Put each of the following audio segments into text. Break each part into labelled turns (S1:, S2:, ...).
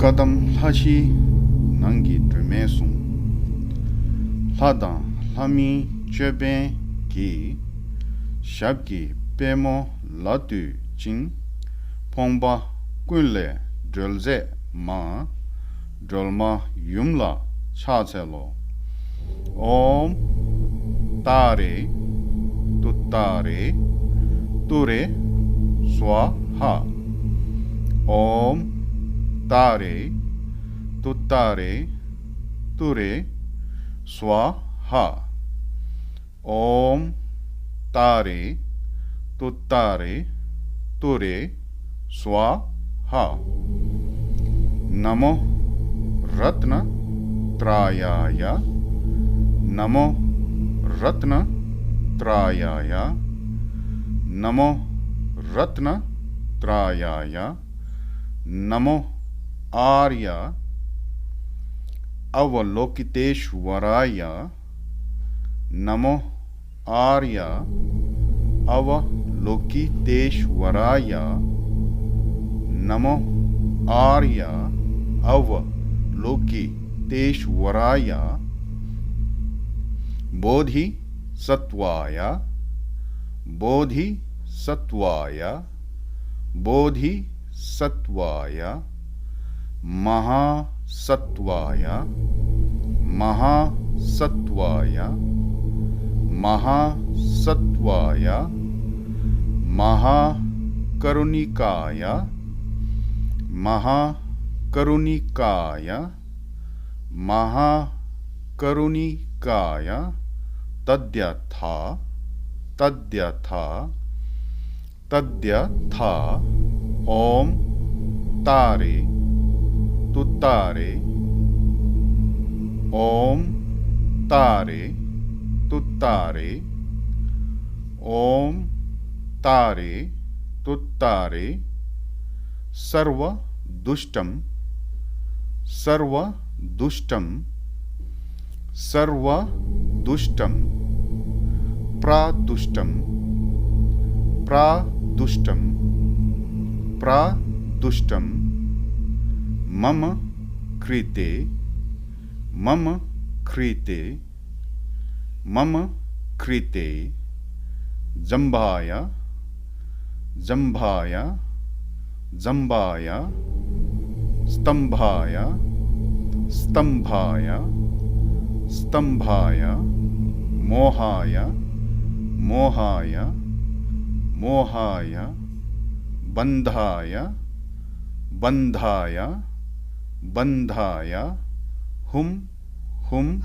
S1: kadam hashi nangi drumesung Ladang lami cheben ki shabki pemo latu ching Pongba kunle drolze ma drolma yumla chachelo Om tare tuttare ture swaha Om tare tuttare ture swaha Om tare tuttare ture swaha Namo ratna trayaya Namo ratna trayaya Namo ratna trayaya Namo Arya Avalokiteshwaraya Namo Arya Avalokiteshwaraya Namo Arya Avalokiteshwaraya Bodhi Sattvaya Bodhi Sattvaya Bodhi Sattvaya Mahasattvaya Mahasattvaya Mahasattvaya Mahakarunikaya Mahakarunikaya Mahakarunikaya Tadyatha Tadyatha Tadyatha Om Tare Tuttare Om Tare Tuttare Om Tare Tuttare Sarva Dushtam Sarva Dushtam Sarva Dushtam Pradushtam Pradushtam Pradushtam Mama Krite Mama Krite Mama Krite Jambhaya Jambhaya Jambhaya Stambhaya Stambhaya Stambhaya Mohaya Mohaya Mohaya Bandhaya Bandhaya Bandhaya Hum Hum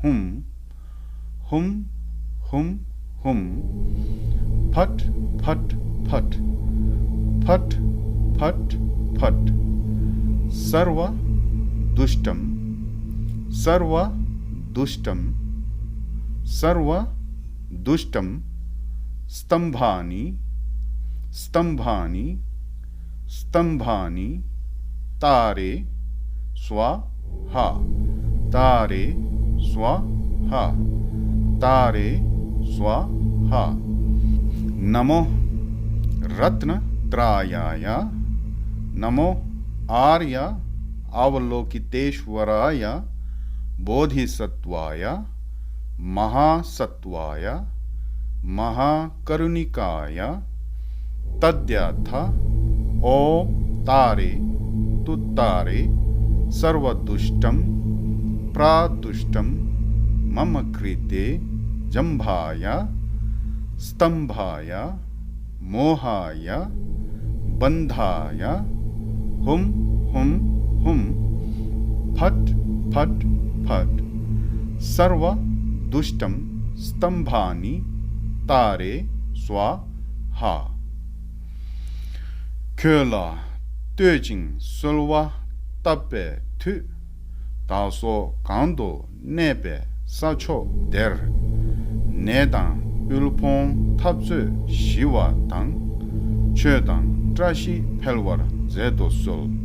S1: Hum Hum Hum Hum Phat Phat Phat Phat Phat Phat Sarva Dushtam Sarva Dushtam Sarva Dushtam Stambhani Stambhani Stambhani Tare Swaha Tare Swaha Tare Swaha Namo Ratna Trayaya Namo Arya Avalokiteshwaraya Bodhisattvaya Mahasattvaya Mahakarunikaya Tadyatha Om Tare Tuttare Sarvadushtam Pradushtam Mama Krite Jambhaya Stambhaya Mohaya Bandhaya Hum Hum Hum Phat Phat Phat Sarva Dushtam Stambhani Tare Swaha Köla Döjing Sulva Tabe Tu Daso Gando Nebe Sacho Der Nedang Ulpong Tabzu Shiwa Dang Chödang Trashi Pelwar Zedo Sul